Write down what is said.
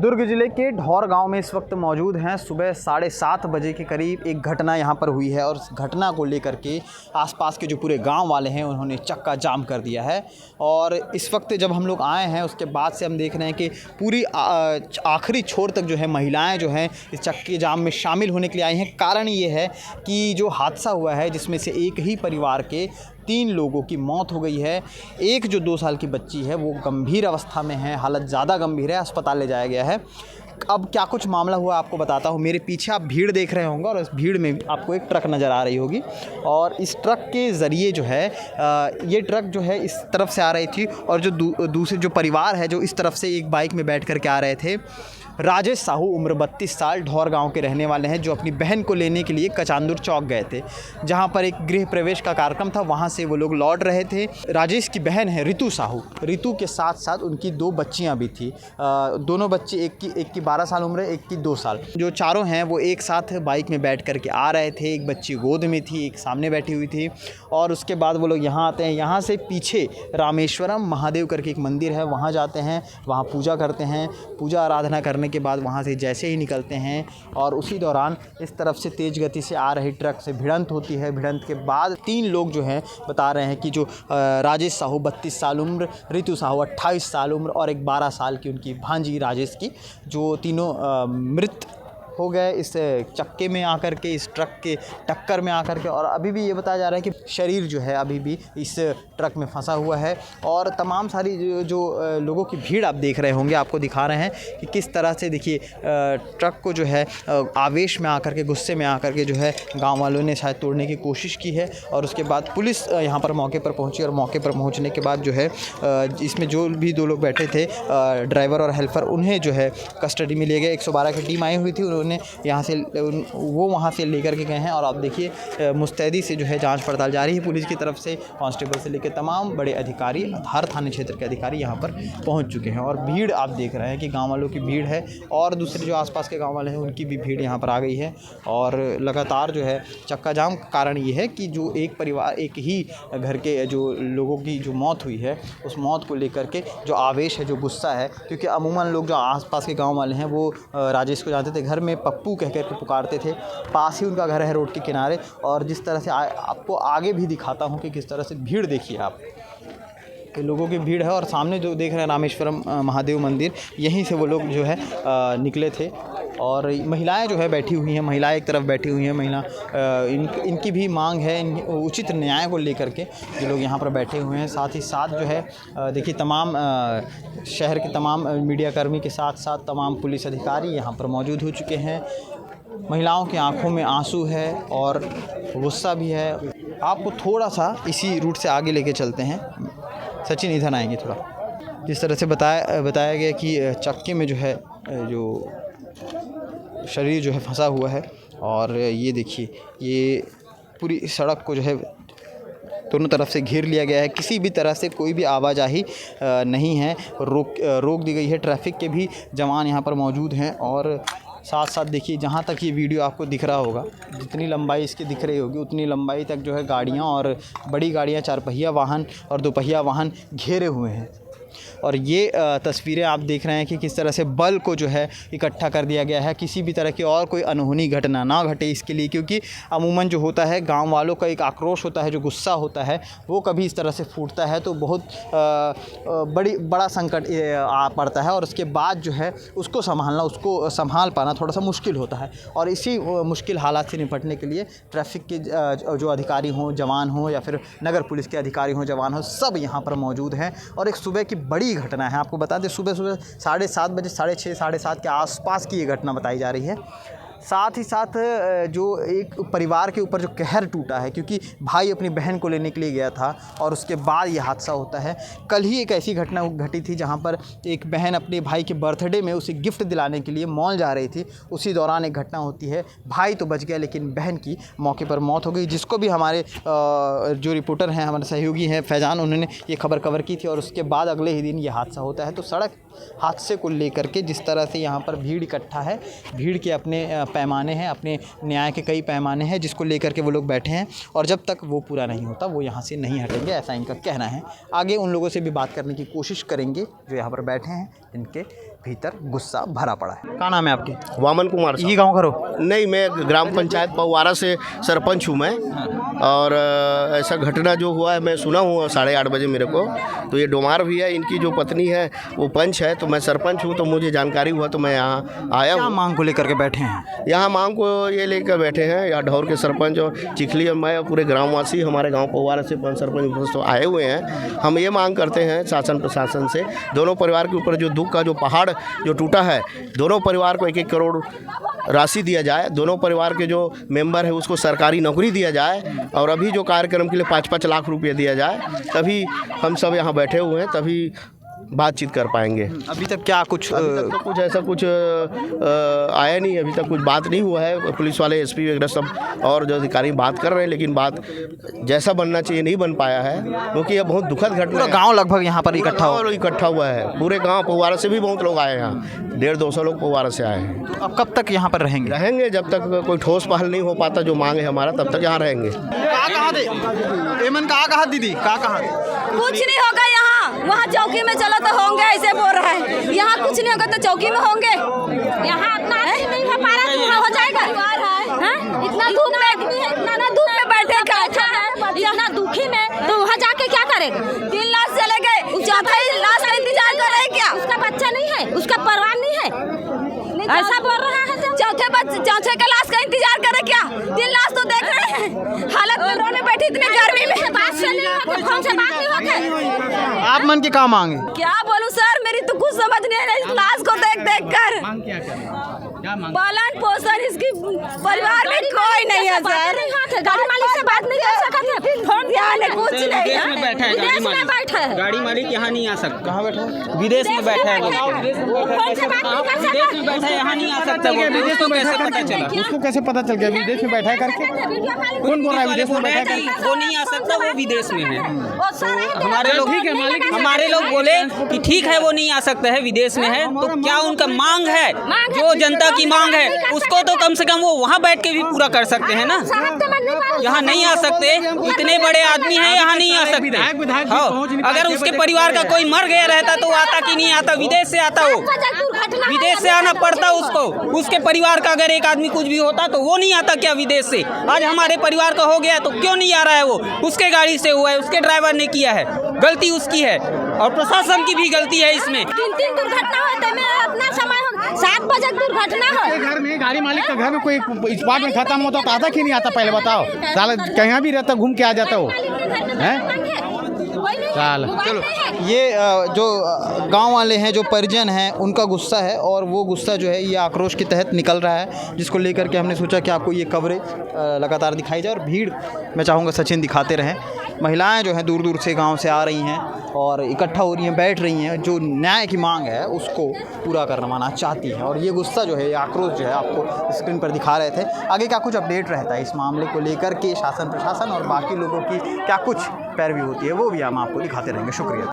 दुर्ग जिले के ढौर गांव में इस वक्त मौजूद हैं। सुबह 7:30 बजे के करीब एक घटना यहां पर हुई है और इस घटना को लेकर के आसपास के जो पूरे गांव वाले हैं उन्होंने चक्का जाम कर दिया है। और इस वक्त जब हम लोग आए हैं उसके बाद से हम देख रहे हैं कि पूरी आखिरी छोर तक जो है महिलाएं जो हैं इस चक्के जाम में शामिल होने के लिए आई हैं। कारण ये है कि जो हादसा हुआ है जिसमें से एक ही परिवार के 3 लोगों की मौत हो गई है। एक जो 2 साल की बच्ची है वो गंभीर अवस्था में है, हालत ज़्यादा गंभीर है, अस्पताल ले जाया गया है। अब क्या कुछ मामला हुआ आपको बताता हूँ। मेरे पीछे आप भीड़ देख रहे होंगे और इस भीड़ में आपको एक ट्रक नज़र आ रही होगी और इस ट्रक के ज़रिए जो है ये ट्रक जो है इस तरफ से आ रही थी और जो दूसरे जो परिवार है जो इस तरफ से एक बाइक में बैठ कर के आ रहे थे। राजेश साहू उम्र 32 साल ढौर गांव के रहने वाले हैं, जो अपनी बहन को लेने के लिए कचांदुर चौक गए थे जहां पर एक गृह प्रवेश का कार्यक्रम था। वहां से वो लोग लौट रहे थे। राजेश की बहन है रितु साहू। रितु के साथ साथ उनकी 2 बच्चियां भी थी। दोनों बच्चे, एक की 12 साल उम्र है, एक की 2 साल। जो चारों हैं वो एक साथ बाइक में बैठ कर के आ रहे थे। एक बच्ची गोद में थी, एक सामने बैठी हुई थी। और उसके बाद वो लोग यहाँ आते हैं। यहाँ से पीछे रामेश्वरम महादेव करके एक मंदिर है, वहाँ जाते हैं, वहाँ पूजा करते हैं। पूजा आराधना करने के बाद वहाँ से जैसे ही निकलते हैं और उसी दौरान इस तरफ से तेज़ गति से आ रही ट्रक से भिड़ंत होती है। भिड़ंत के बाद 3 लोग जो हैं बता रहे हैं कि जो राजेश साहू 32 साल उम्र, रितु साहू 28 साल उम्र और एक 12 साल की उनकी भांजी राजेश की, जो तीनों मृत हो गए इस चक्के में आकर के, इस ट्रक के टक्कर में आकर के। और अभी भी ये बताया जा रहा है कि शरीर जो है अभी भी इस ट्रक में फंसा हुआ है। और तमाम सारी जो लोगों की भीड़ आप देख रहे होंगे, आपको दिखा रहे हैं कि किस तरह से देखिए ट्रक को जो है आवेश में आकर के, गुस्से में आकर के जो है गाँव वालों ने शायद तोड़ने की कोशिश की है। और उसके बाद पुलिस यहाँ पर मौके पर पहुँची और मौके पर पहुँचने के बाद जो है इसमें जो भी 2 लोग बैठे थे, ड्राइवर और हेल्पर, उन्हें जो है कस्टडी में लिए गए। 112 की टीम आई हुई थी, उन्होंने यहाँ से वो वहाँ से लेकर के गए हैं। और आप देखिए मुस्तैदी से जो है जांच पड़ताल जारी है पुलिस की तरफ से। कांस्टेबल से लेकर तमाम बड़े अधिकारी, हर थाने क्षेत्र के अधिकारी यहाँ पर पहुँच चुके हैं। और भीड़ आप देख रहे हैं कि गाँव वालों की भीड़ है और दूसरे जो आसपास के गाँव वाले हैं उनकी भी भीड़ यहाँ पर आ गई है। और लगातार जो है चक्का जाम का कारण ये है कि जो एक परिवार, एक ही घर के जो लोगों की जो मौत हुई है, उस मौत को लेकर के जो आवेश है, जो गुस्सा है, क्योंकि अमूमन लोग जो आसपास के गाँव वाले हैं वो राजेश को जानते थे, घर में पप्पू कह कर के पुकारते थे। पास ही उनका घर है रोड के किनारे। और जिस तरह से आपको आगे भी दिखाता हूँ कि किस तरह से भीड़ देखिए आप, लोगों की भीड़ है। और सामने जो देख रहे हैं रामेश्वरम महादेव मंदिर, यहीं से वो लोग जो है निकले थे। और महिलाएं जो है बैठी हुई हैं, महिलाएं एक तरफ बैठी हुई हैं। इनकी भी मांग है उचित न्याय को लेकर के, जो लोग यहाँ पर बैठे हुए हैं। साथ ही साथ जो है देखिए तमाम शहर के तमाम मीडियाकर्मी के साथ साथ तमाम पुलिस अधिकारी यहाँ पर मौजूद हो चुके हैं। महिलाओं की आंखों में आंसू है और गुस्सा भी है। आपको थोड़ा सा इसी रूट से आगे लेके चलते हैं। सचिन इधर आएंगे थोड़ा। जिस तरह से बताया गया कि चक्के में जो है जो शरीर जो है फंसा हुआ है। और ये देखिए ये पूरी सड़क को जो है दोनों तरफ से घेर लिया गया है। किसी भी तरह से कोई भी आवाजाही नहीं है, रोक दी गई है। ट्रैफिक के भी जवान यहाँ पर मौजूद हैं। और साथ साथ देखिए जहाँ तक ये वीडियो आपको दिख रहा होगा, जितनी लंबाई इसकी दिख रही होगी उतनी लंबाई तक जो है गाड़ियाँ और बड़ी गाड़ियाँ, 4 पहिया वाहन और 2 पहिया वाहन घेरे हुए हैं। और ये तस्वीरें आप देख रहे हैं कि किस तरह से बल को जो है इकट्ठा कर दिया गया है। किसी भी तरह की और कोई अनहोनी घटना ना घटे इसके लिए, क्योंकि अमूमन जो होता है गांव वालों का एक आक्रोश होता है, जो गुस्सा होता है वो कभी इस तरह से फूटता है तो बहुत बड़ा संकट आ पड़ता है। और उसके बाद जो है उसको संभालना, उसको संभाल पाना थोड़ा सा मुश्किल होता है। और इसी मुश्किल हालात से निपटने के लिए ट्रैफिक के जो अधिकारी हों, जवान हों, या फिर नगर पुलिस के अधिकारी हों, जवान हों, सब यहाँ पर मौजूद हैं। और एक सुबह की बड़ी घटना है। आपको बता दें सुबह 7:30 बजे, 6:30, 7:30 के आसपास की ये घटना बताई जा रही है। साथ ही साथ जो एक परिवार के ऊपर जो कहर टूटा है, क्योंकि भाई अपनी बहन को लेने के लिए गया था और उसके बाद ये हादसा होता है। कल ही एक ऐसी घटना घटी थी जहाँ पर एक बहन अपने भाई के बर्थडे में उसे गिफ्ट दिलाने के लिए मॉल जा रही थी। उसी दौरान एक घटना होती है। भाई तो बच गया लेकिन बहन की मौके पर मौत हो गई, जिसको भी हमारे जो रिपोर्टर हैं, हमारे सहयोगी हैं फैज़ान, उन्होंने ये खबर कवर की थी। और उसके बाद अगले ही दिन ये हादसा होता है। तो सड़क हादसे को लेकर के जिस तरह से यहाँ पर भीड़ इकट्ठा है, भीड़ के अपने पैमाने हैं, अपने न्याय के कई पैमाने हैं जिसको लेकर के वो लोग बैठे हैं और जब तक वो पूरा नहीं होता वो यहाँ से नहीं हटेंगे, ऐसा इनका कहना है। आगे उन लोगों से भी बात करने की कोशिश करेंगे जो यहाँ पर बैठे हैं, जिनके भीतर गुस्सा भरा पड़ा है। क्या नाम है आपके? वामन कुमार यही गाँव घर हो? नहीं, मैं ग्राम पंचायत पवारा से सरपंच हूँ मैं। और ऐसा घटना जो हुआ है मैं सुना हूँ 8:30 बजे मेरे को। तो ये डोमार भी है, इनकी जो पत्नी है वो पंच है, तो मैं सरपंच हूँ, तो मुझे जानकारी हुआ तो मैं यहाँ आया क्या हूँ। मांग को लेकर के बैठे हैं? यहाँ मांग को ये लेकर बैठे हैं, यहाँ ढौर के सरपंच और चिखली और मैं और पूरे ग्रामवासी हमारे गाँव पवारा से पंच सरपंच तो आए हुए हैं। हम ये मांग करते हैं शासन प्रशासन से, दोनों परिवार के ऊपर जो दुख का जो पहाड़ जो टूटा है, दोनों परिवार को 1-1 करोड़ राशि दिया जाए, दोनों परिवार के जो मेंबर है उसको सरकारी नौकरी दिया जाए और अभी जो कार्यक्रम के लिए 5-5 लाख रुपये दिया जाए, तभी हम सब यहाँ बैठे हुए हैं, तभी बातचीत कर पाएंगे। अभी तक क्या कुछ अभी तक तो कुछ ऐसा कुछ आया नहीं, अभी तक कुछ बात नहीं हुआ है। पुलिस वाले एसपी वगैरह सब और जो अधिकारी बात कर रहे हैं, लेकिन बात जैसा बनना चाहिए नहीं बन पाया है, क्योंकि यह बहुत दुखद घटना पूरा है। गांव लगभग यहाँ पर इकट्ठा हुआ है, पूरे गांव पवारा से भी बहुत लोग आए हैं, यहाँ 150-200 लोग पवारा से आए हैं। तो अब कब तक यहाँ पर रहेंगे? जब तक कोई ठोस पहल नहीं हो पाता, जो मांग है हमारा, तब तक यहाँ रहेंगे। कहा दीदी कहा कुछ नहीं होगा यहाँ, वहाँ चौकी में चलो तो होंगे, ऐसे बोल रहा है। यहाँ कुछ नहीं होगा तो चौकी में होंगे। यहाँ इतना नहीं हो पा रहा, हो जाएगा। इतना धूप में बैठे बैठा है, इतना दुखी में, तो वहाँ जाके क्या करेगा? 3 लाख चले गए, चौथा लाश का इंतजार कर रहे हैं क्या? उसका बच्चा नहीं है, उसका परिवार नहीं है, ऐसा बोल रहा है। चौथे का लाश का इंतजार करे क्या? 3 लाश तो देख रहे हैं, हालत में रोने बैठी इतनी गर्मी में, बात से नहीं होते। आप मन की क्या मांगे? क्या बोलूं सर, मेरी तो कुछ समझ नहीं आ रही इस लाश को देख कर। पालन पोषण इसकी परिवार में कोई नहीं है सर। गाड़ी मालिक से बात नहीं कर सकते हैं, फोन ध्यान कुछ नहीं है। विदेश में बैठा है गाड़ी मालिक, यहाँ नहीं आ सकता। कहाँ बैठा है? विदेश में बैठा है, फोन से बात नहीं कर सकता। विदेश में बैठा है, यहाँ नहीं आ सकता। विदेश में कैसे पता चला? उसको कैसे पता चल गया विदेश में बैठा है करके? कौन बोल रहा है विदेश में बैठा है करके? वो नहीं आ सकता, वो विदेश में है। हमारे लोग बोले कि ठीक है वो नहीं आ सकता है, विदेश में है, तो क्या उनका मांग है, जो जनता की मांग है उसको तो कम से कम वो वहाँ बैठ के भी पूरा कर सकते हैं ना। यहाँ नहीं आ सकते, इतने बड़े आदमी हैं, यहाँ नहीं आ सकते। हाँ, अगर उसके परिवार का कोई मर गया रहता तो आता कि नहीं आता? विदेश से आता, वो विदेश से आना पड़ता उसको। उसके परिवार का अगर एक आदमी कुछ भी होता तो वो नहीं आता क्या विदेश से? आज हमारे परिवार का हो गया तो क्यों नहीं आ रहा है? वो उसके गाड़ी से हुआ है, उसके ड्राइवर ने किया है, गलती उसकी है और प्रशासन की भी गलती है इसमें। 3 दुर्घटना होते में अपना समय 7 बजे दुर्घटना हो। घर में गाड़ी मालिक का घर में कोई स्पॉट में खत्म होता तो आता कि नहीं आता? पहले बताओ, साला कहीं भी रहता घूम के आ जाता हो हैं? चलो, ये जो गांव वाले हैं, जो परिजन हैं, उनका गुस्सा है और वो गुस्सा जो है ये आक्रोश के तहत निकल रहा है, जिसको लेकर के हमने सोचा कि आपको ये कवरेज लगातार दिखाई जाए। और भीड़ मैं चाहूँगा सचिन दिखाते रहें। महिलाएं जो हैं दूर दूर से गांव से आ रही हैं और इकट्ठा हो रही हैं, बैठ रही हैं, जो न्याय की मांग है उसको पूरा करवाना चाहती हैं। और ये गुस्सा जो है, ये आक्रोश जो है आपको स्क्रीन पर दिखा रहे थे। आगे क्या कुछ अपडेट रहता है इस मामले को लेकर के शासन प्रशासन और बाकी लोगों की क्या कुछ पैरवी होती है, वो भी हम आपको दिखाते रहेंगे। शुक्रिया।